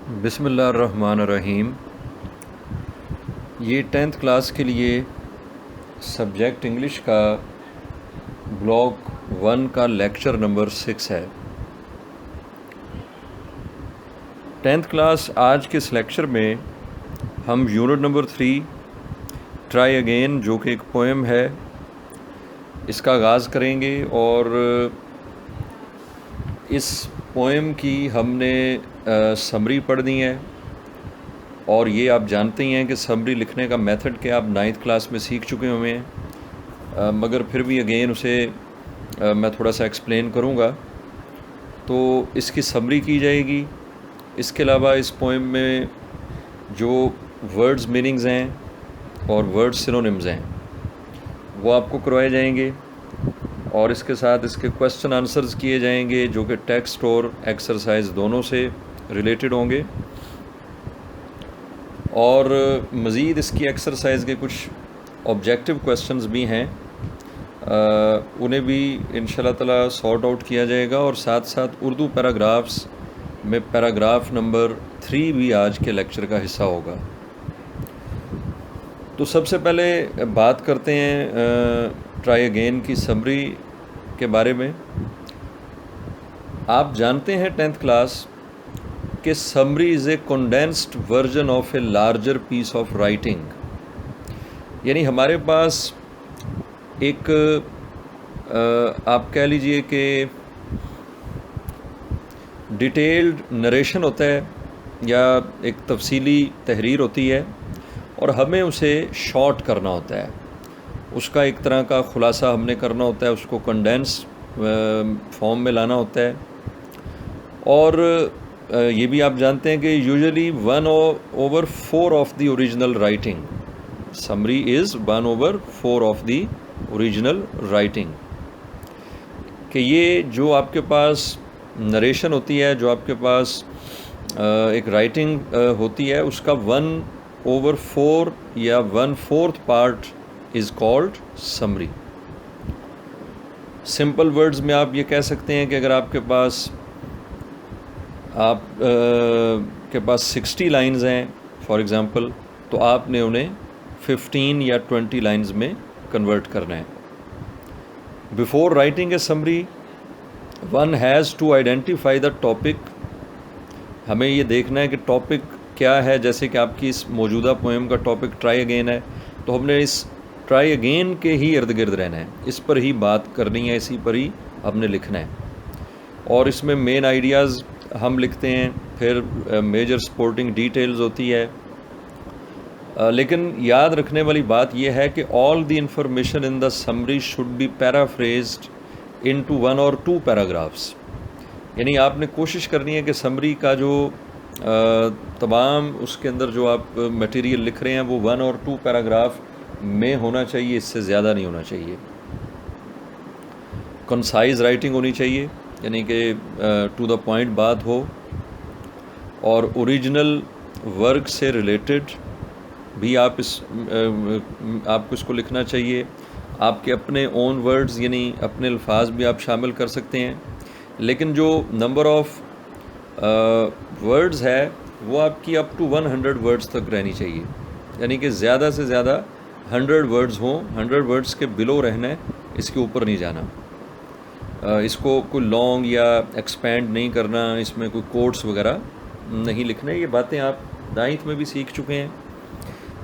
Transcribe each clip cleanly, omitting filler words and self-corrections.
بسم اللہ الرحمن الرحیم۔ یہ 10th کلاس کے لیے سبجیکٹ انگلش کا بلاک 1 کا لیکچر نمبر 6 ہے۔ 10th کلاس آج کے اس لیکچر میں ہم یونٹ نمبر 3 ٹرائی اگین جو کہ ایک پوئم ہے اس کا آغاز کریں گے، اور اس پوئم کی ہم نے سمری پڑھنی ہے، اور یہ آپ جانتے ہی ہیں کہ سمری لکھنے کا میتھڈ کہ آپ 9th کلاس میں سیکھ چکے ہوئے ہیں، مگر پھر بھی اگین اسے میں تھوڑا سا ایکسپلین کروں گا۔ تو اس کی سمری کی جائے گی۔ اس کے علاوہ اس پوئم میں جو ورڈز میننگز ہیں اور ورڈ سینونیمز ہیں وہ آپ کو کروائے جائیں گے، اور اس کے ساتھ اس کے کویسچن آنسرز کیے جائیں گے جو کہ ٹیکسٹ اور ایکسرسائز دونوں سے ریلیٹڈ ہوں گے، اور مزید اس کی ایکسرسائز کے کچھ آبجیکٹیو کویسچنز بھی ہیں، انہیں بھی انشاءاللہ تعالیٰ سارٹ آؤٹ کیا جائے گا، اور ساتھ ساتھ اردو پیراگرافس میں پیراگراف نمبر 3 بھی آج کے لیکچر کا حصہ ہوگا۔ تو سب سے پہلے بات کرتے ہیں ٹرائی اگین کی سمری کے بارے میں۔ آپ جانتے ہیں 10th کلاس کہ summary is a condensed version of a larger piece of writing, یعنی ہمارے پاس ایک آپ کہہ لیجئے کہ ڈیٹیلڈ نریشن ہوتا ہے یا ایک تفصیلی تحریر ہوتی ہے، اور ہمیں اسے شارٹ کرنا ہوتا ہے، اس کا ایک طرح کا خلاصہ ہم نے کرنا ہوتا ہے، اس کو کنڈینس فارم میں لانا ہوتا ہے، اور یہ بھی آپ جانتے ہیں کہ usually 1/4 of the original writing, summary is 1/4 of the original writing, کہ یہ جو آپ کے پاس نریشن ہوتی ہے، جو آپ کے پاس ایک رائٹنگ ہوتی ہے، اس کا 1/4 یا 1/4 part is called summary. Simple words میں آپ یہ کہہ سکتے ہیں کہ اگر آپ کے پاس 60 لائنز ہیں فار ایگزامپل، تو آپ نے انہیں 15 یا 20 لائنز میں کنورٹ کرنا ہے۔ Before writing a summary one has to identify the topic, ہمیں یہ دیکھنا ہے کہ ٹاپک کیا ہے، جیسے کہ آپ کی اس موجودہ پوئم کا ٹاپک ٹرائی اگین ہے، تو ہم نے اس ٹرائی اگین کے ہی ارد گرد رہنا ہے، اس پر ہی بات کرنی ہے، اسی پر ہی ہم نے لکھنا ہے، اور اس میں مین آئیڈیاز ہم لکھتے ہیں، پھر میجر سپورٹنگ ڈیٹیلز ہوتی ہے، لیکن یاد رکھنے والی بات یہ ہے کہ all the information in the summary should be paraphrased into 1 or 2 paragraphs, یعنی آپ نے کوشش کرنی ہے کہ سمری کا جو تمام اس کے اندر جو آپ میٹیریل لکھ رہے ہیں وہ 1 or 2 پیراگراف میں ہونا چاہیے، اس سے زیادہ نہیں ہونا چاہیے۔ کنسائز رائٹنگ ہونی چاہیے، یعنی کہ ٹو دا پوائنٹ بات ہو، اور اوریجنل ورک سے ریلیٹڈ بھی آپ کو اس کو لکھنا چاہیے۔ آپ کے اپنے اون ورڈز یعنی اپنے الفاظ بھی آپ شامل کر سکتے ہیں، لیکن جو نمبر آف ورڈز ہے وہ آپ کی اپ ٹو 100 ورڈز تک رہنی چاہیے، یعنی کہ زیادہ سے زیادہ 100 ورڈز ہوں، 100 ورڈز کے بلو رہنا ہے، اس کے اوپر نہیں جانا، اس کو کوئی لانگ یا ایکسپینڈ نہیں کرنا، اس میں کوئی کوٹس وغیرہ نہیں لکھنے۔ یہ باتیں آپ 9th میں بھی سیکھ چکے ہیں،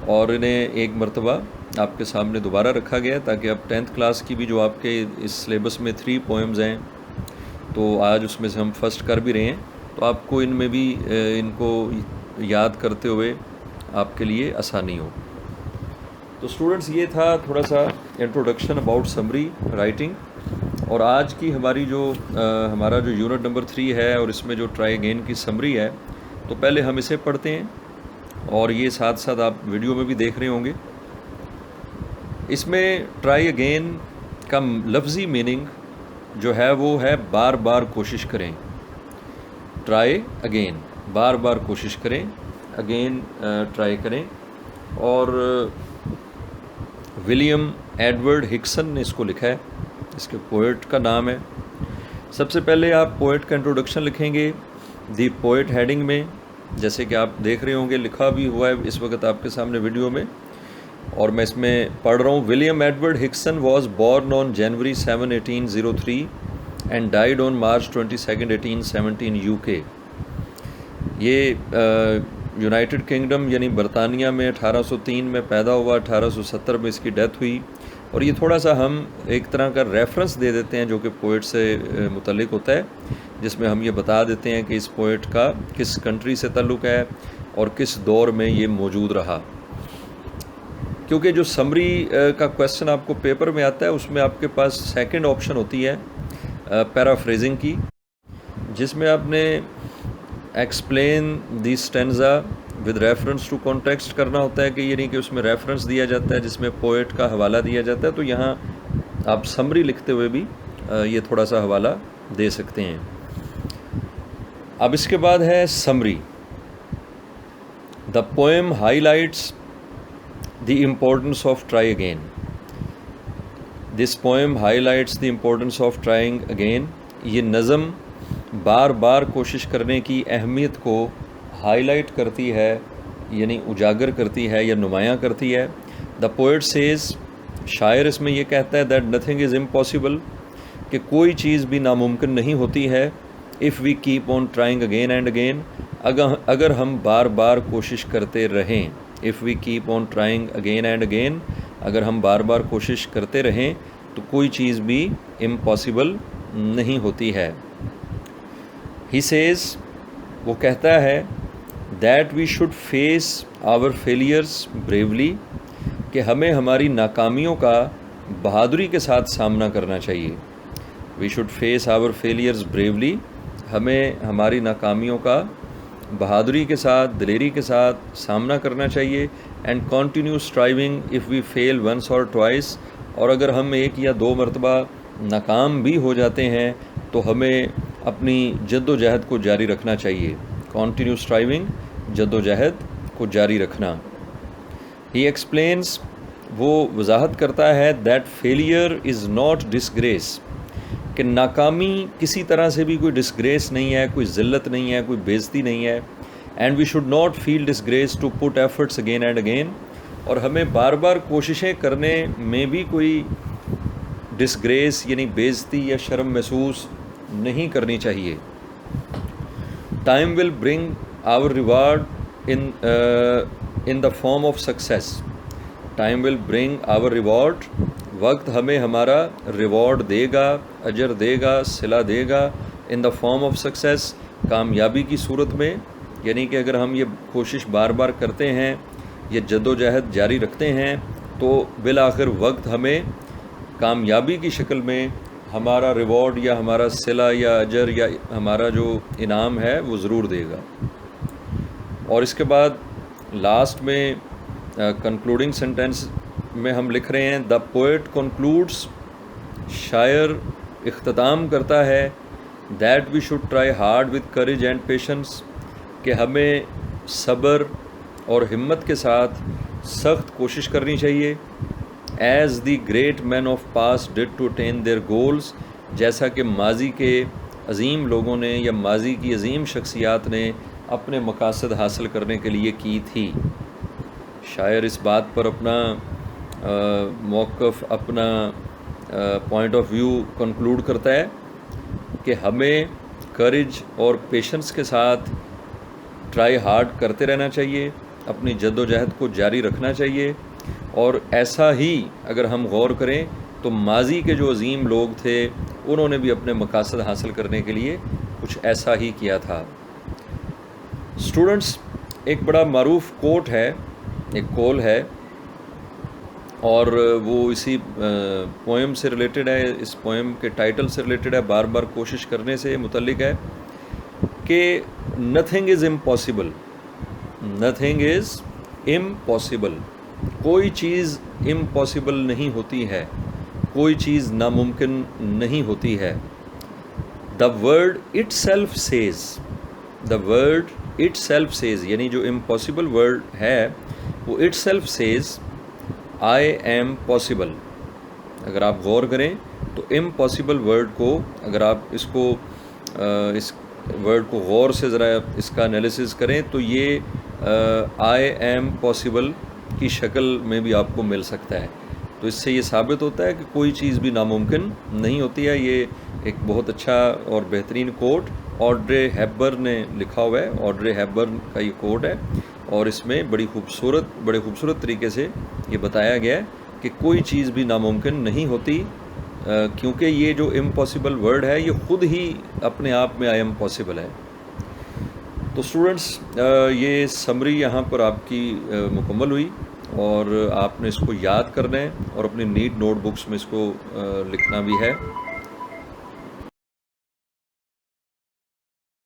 اور انہیں ایک مرتبہ آپ کے سامنے دوبارہ رکھا گیا ہے تاکہ اب 10th کلاس کی بھی جو آپ کے اس سلیبس میں 3 پوئمز ہیں، تو آج اس میں سے ہم فرسٹ کر بھی رہے ہیں، تو آپ کو ان میں بھی ان کو یاد کرتے ہوئے آپ کے لیے آسانی ہو۔ تو اسٹوڈنٹس، یہ تھا تھوڑا سا انٹروڈکشن اباؤٹ سمری رائٹنگ، اور آج کی ہمارا جو یونٹ نمبر 3 ہے اور اس میں جو ٹرائی اگین کی سمری ہے، تو پہلے ہم اسے پڑھتے ہیں، اور یہ ساتھ ساتھ آپ ویڈیو میں بھی دیکھ رہے ہوں گے۔ اس میں ٹرائی اگین کا لفظی میننگ جو ہے وہ ہے بار بار کوشش کریں، ٹرائی اگین، بار بار کوشش کریں، اگین ٹرائی کریں، اور ولیم ایڈورڈ ہکسن نے اس کو لکھا ہے، اس کے پوئٹ کا نام ہے۔ سب سے پہلے آپ پوئٹ کا انٹروڈکشن لکھیں گے، دی پوئٹ ہیڈنگ میں، جیسے کہ آپ دیکھ رہے ہوں گے لکھا بھی ہوا ہے اس وقت آپ کے سامنے ویڈیو میں، اور میں اس میں پڑھ رہا ہوں. William Edward Hickson was born on January 7, 1803 and died on March 22, 1817 UK. یہ یونائٹڈ کنگڈم یعنی برطانیہ میں 1803 میں پیدا ہوا، 1870 میں اس کی ڈیتھ ہوئی. اور یہ تھوڑا سا ہم ایک طرح کا ریفرنس دے دیتے ہیں جو کہ پوئٹ سے متعلق ہوتا ہے، جس میں ہم یہ بتا دیتے ہیں کہ اس پوئٹ کا کس کنٹری سے تعلق ہے اور کس دور میں یہ موجود رہا. کیونکہ جو سمری کا کویسچن آپ کو پیپر میں آتا ہے اس میں آپ کے پاس سیکنڈ آپشن ہوتی ہے پیرافریزنگ کی، جس میں آپ نے explain the stanza with reference to context کرنا ہوتا ہے، کہ یعنی کہ اس میں ریفرنس دیا جاتا ہے جس میں پوئٹ کا حوالہ دیا جاتا ہے. تو یہاں آپ سمری لکھتے ہوئے بھی یہ تھوڑا سا حوالہ دے سکتے ہیں. اب اس کے بعد ہے summary. The poem high lights the importance of try again. This poem high lights the importance of trying again. یہ نظم بار بار کوشش کرنے کی اہمیت کو ہائی لائٹ کرتی ہے، یعنی اجاگر کرتی ہے یا نمایاں کرتی ہے. دا پوئٹ سیز، شاعر اس میں یہ کہتا ہے، دیٹ نتھنگ از امپاسبل، کہ کوئی چیز بھی ناممکن نہیں ہوتی ہے. If we keep on trying again and again, اگر ہم بار بار کوشش کرتے رہیں. If we keep on trying again and again, اگر ہم بار بار کوشش کرتے رہیں تو کوئی چیز بھی امپاسبل نہیں ہوتی ہے. ہی سیز، وہ کہتا ہے، that we should face our failures bravely, کہ ہمیں ہماری ناکامیوں کا بہادری کے ساتھ سامنا کرنا چاہیے. We should face our failures bravely, ہمیں ہماری ناکامیوں کا بہادری کے ساتھ، دلیری کے ساتھ سامنا کرنا چاہیے. And continue striving if we fail once اور ٹوائس، اور اگر ہم ایک یا دو مرتبہ ناکام بھی ہو جاتے ہیں تو ہمیں اپنی جد و جہد کو جاری رکھنا چاہیے. کنٹینیو اسٹرائیونگ، جد و جہد کو جاری رکھنا. ہی ایکسپلینس، وہ وضاحت کرتا ہے، دیٹ فیلئر از ناٹ ڈسگریس، کہ ناکامی کسی طرح سے بھی کوئی ڈسگریس نہیں ہے، کوئی ذلت نہیں ہے، کوئی بےزتی نہیں ہے. And we should not feel disgrace to put efforts again and again, اور ہمیں بار بار کوششیں کرنے میں بھی کوئی ڈسگریس یعنی بےزتی یا شرم محسوس نہیں کرنی چاہیے. Time will bring our reward in the form of success. Time will bring our reward, وقت ہمیں ہمارا ریوارڈ دے گا، اجر دے گا، صلہ دے گا. ان دا فارم آف سکسیس، کامیابی کی صورت میں، یعنی کہ اگر ہم یہ کوشش بار بار کرتے ہیں، یہ جد و جہد جاری رکھتے ہیں، تو بالآخر وقت ہمیں کامیابی کی شکل میں ہمارا ریوارڈ یا ہمارا صلہ یا اجر یا ہمارا جو انعام ہے وہ ضرور دے گا. اور اس کے بعد لاسٹ میں کنکلوڈنگ سینٹینس میں ہم لکھ رہے ہیں، دا پوئٹ کنکلوڈس، شاعر اختتام کرتا ہے، that we should try hard with courage and patience, کہ ہمیں صبر اور ہمت کے ساتھ سخت کوشش کرنی چاہیے. As the great men of past did to attain their goals, جیسا کہ ماضی کے عظیم لوگوں نے یا ماضی کی عظیم شخصیات نے اپنے مقاصد حاصل کرنے کے لیے کی تھی. شاعر اس بات پر اپنا موقف، اپنا پوائنٹ آف ویو کنکلوڈ کرتا ہے کہ ہمیں کریج اور پیشنس کے ساتھ ٹرائی ہارڈ کرتے رہنا چاہیے، اپنی جد و جہد کو جاری رکھنا چاہیے. اور ایسا ہی اگر ہم غور کریں تو ماضی کے جو عظیم لوگ تھے انہوں نے بھی اپنے مقاصد حاصل کرنے کے لیے کچھ ایسا ہی کیا تھا. اسٹوڈنٹس، ایک بڑا معروف کوٹ ہے، ایک کول ہے، اور وہ اسی پوئم سے ریلیٹڈ ہے، اس پوئم کے ٹائٹل سے ریلیٹڈ ہے، بار بار کوشش کرنے سے متعلق ہے، کہ nothing is impossible, nothing is impossible, کوئی چیز امپاسبل نہیں ہوتی ہے، کوئی چیز ناممکن نہیں ہوتی ہے. The word itself says, the word itself says, یعنی جو امپاسبل ورڈ ہے وہ itself says I am possible. اگر آپ غور کریں تو امپاسبل ورڈ کو، اگر آپ اس کو اس ورڈ کو غور سے ذرا اس کا انالیسس کریں تو یہ آئی ایم پاسبل کی شکل میں بھی آپ کو مل سکتا ہے. تو اس سے یہ ثابت ہوتا ہے کہ کوئی چیز بھی ناممکن نہیں ہوتی ہے. یہ ایک بہت اچھا اور بہترین کوٹ آڈرے ہیپبرن نے لکھا ہوا ہے. آڈرے ہیپبرن کا یہ کوٹ ہے اور اس میں بڑے خوبصورت طریقے سے یہ بتایا گیا ہے کہ کوئی چیز بھی ناممکن نہیں ہوتی، کیونکہ یہ جو امپاسبل ورڈ ہے یہ خود ہی اپنے آپ میں آئی ایم پاسبل ہے. تو اسٹوڈنٹس یہ سمری یہاں پر آپ کی مکمل ہوئی اور آپ نے اس کو یاد کرنا ہے اور اپنی نیٹ نوٹ بکس میں اس کو لکھنا بھی ہے.